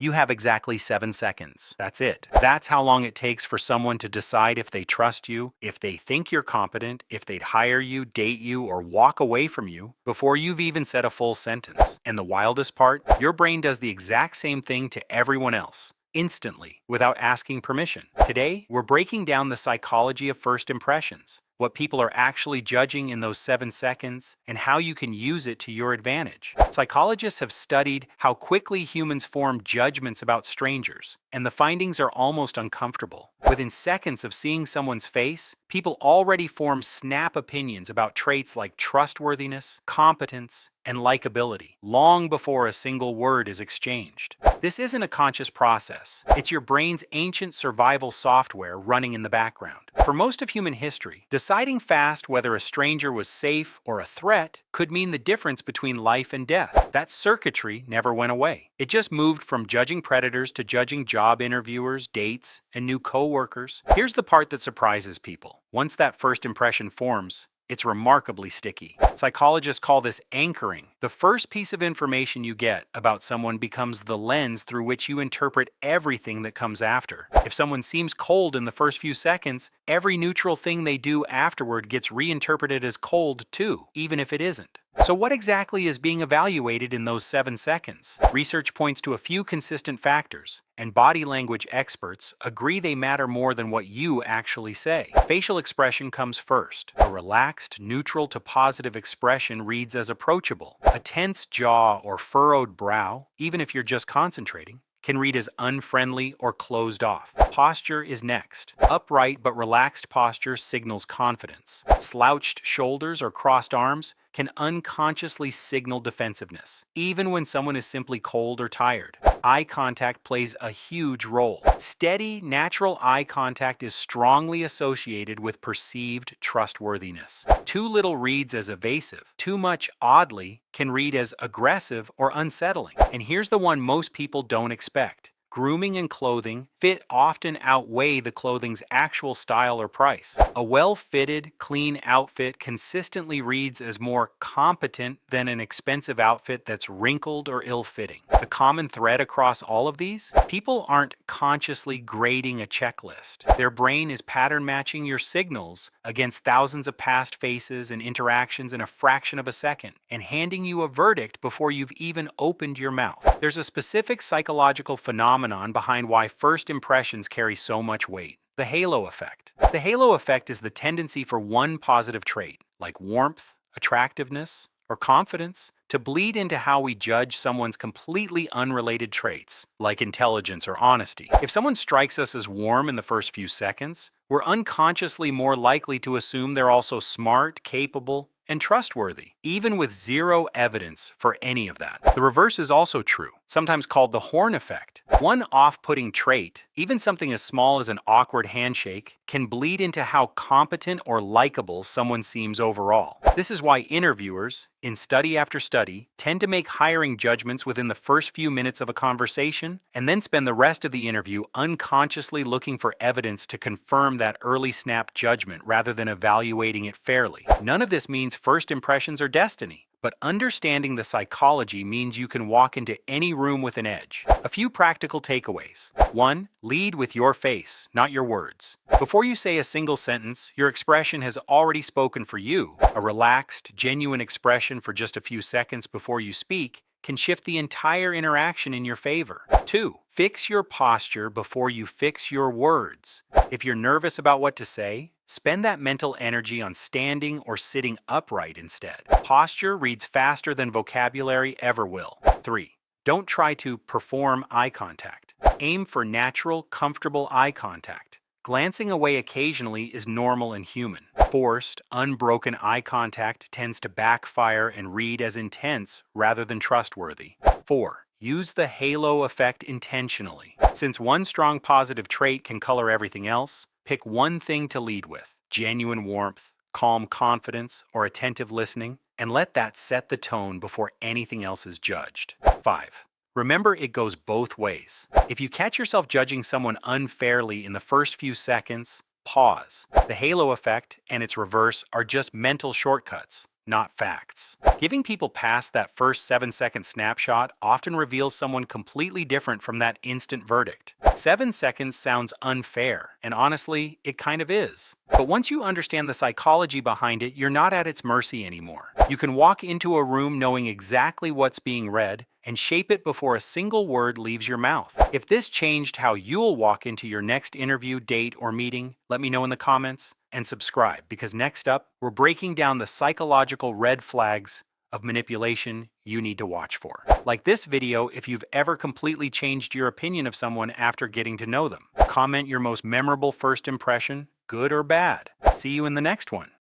You have exactly 7 seconds. That's it. That's how long it takes for someone to decide if they trust you, if they think you're competent, if they'd hire you, date you, or walk away from you before you've even said a full sentence. And the wildest part, your brain does the exact same thing to everyone else, instantly, without asking permission. Today, we're breaking down the psychology of first impressions, what people are actually judging in those 7 seconds, and how you can use it to your advantage. Psychologists have studied how quickly humans form judgments about strangers, and the findings are almost uncomfortable. Within seconds of seeing someone's face, people already form snap opinions about traits like trustworthiness, competence, and likability, long before a single word is exchanged. This isn't a conscious process. It's your brain's ancient survival software running in the background. For most of human history, deciding fast whether a stranger was safe or a threat could mean the difference between life and death. That circuitry never went away. It just moved from judging predators to judging job interviewers, dates, and new coworkers. Here's the part that surprises people. Once that first impression forms, it's remarkably sticky. Psychologists call this anchoring. The first piece of information you get about someone becomes the lens through which you interpret everything that comes after. If someone seems cold in the first few seconds, every neutral thing they do afterward gets reinterpreted as cold too, even if it isn't. So what exactly is being evaluated in those 7 seconds? Research points to a few consistent factors, and body language experts agree they matter more than what you actually say. Facial expression comes first. A relaxed, neutral to positive expression reads as approachable. A tense jaw or furrowed brow, even if you're just concentrating, can read as unfriendly or closed off. Posture is next. Upright but relaxed posture signals confidence. Slouched shoulders or crossed arms can unconsciously signal defensiveness, even when someone is simply cold or tired. Eye contact plays a huge role. Steady, natural eye contact is strongly associated with perceived trustworthiness. Too little reads as evasive. Too much, oddly, can read as aggressive or unsettling. And here's the one most people don't expect. Grooming and clothing fit often outweigh the clothing's actual style or price. A well-fitted, clean outfit consistently reads as more competent than an expensive outfit that's wrinkled or ill-fitting. The common thread across all of these? People aren't consciously grading a checklist. Their brain is pattern matching your signals against thousands of past faces and interactions in a fraction of a second, and handing you a verdict before you've even opened your mouth. There's a specific psychological phenomenon behind why first impressions carry so much weight: the halo effect. The halo effect is the tendency for one positive trait, like warmth, attractiveness, or confidence, to bleed into how we judge someone's completely unrelated traits, like intelligence or honesty. If someone strikes us as warm in the first few seconds, we're unconsciously more likely to assume they're also smart, capable, and trustworthy, even with zero evidence for any of that. The reverse is also true, sometimes called the horn effect. One off-putting trait, even something as small as an awkward handshake, can bleed into how competent or likable someone seems overall. This is why interviewers, in study after study, tend to make hiring judgments within the first few minutes of a conversation, and then spend the rest of the interview unconsciously looking for evidence to confirm that early snap judgment rather than evaluating it fairly. None of this means first impressions are destiny, but understanding the psychology means you can walk into any room with an edge. A few practical takeaways. 1. Lead with your face, not your words. Before you say a single sentence, your expression has already spoken for you. A relaxed, genuine expression for just a few seconds before you speak can shift the entire interaction in your favor. 2. Fix your posture before you fix your words. If you're nervous about what to say, spend that mental energy on standing or sitting upright instead. Posture reads faster than vocabulary ever will. 3. Don't try to perform eye contact. Aim for natural, comfortable eye contact. Glancing away occasionally is normal and human. Forced, unbroken eye contact tends to backfire and read as intense rather than trustworthy. 4. Use the halo effect intentionally. Since one strong positive trait can color everything else, pick one thing to lead with: genuine warmth, calm confidence, or attentive listening, and let that set the tone before anything else is judged. 5. Remember, it goes both ways. If you catch yourself judging someone unfairly in the first few seconds, pause. The halo effect and its reverse are just mental shortcuts, not facts. Giving people past that first 7-second snapshot often reveals someone completely different from that instant verdict. 7 seconds sounds unfair, and honestly, it kind of is. But once you understand the psychology behind it, you're not at its mercy anymore. You can walk into a room knowing exactly what's being read and shape it before a single word leaves your mouth. If this changed how you'll walk into your next interview, date, or meeting, let me know in the comments and subscribe, because next up, we're breaking down the psychological red flags of manipulation you need to watch for. Like this video if you've ever completely changed your opinion of someone after getting to know them. Comment your most memorable first impression, good or bad. See you in the next one.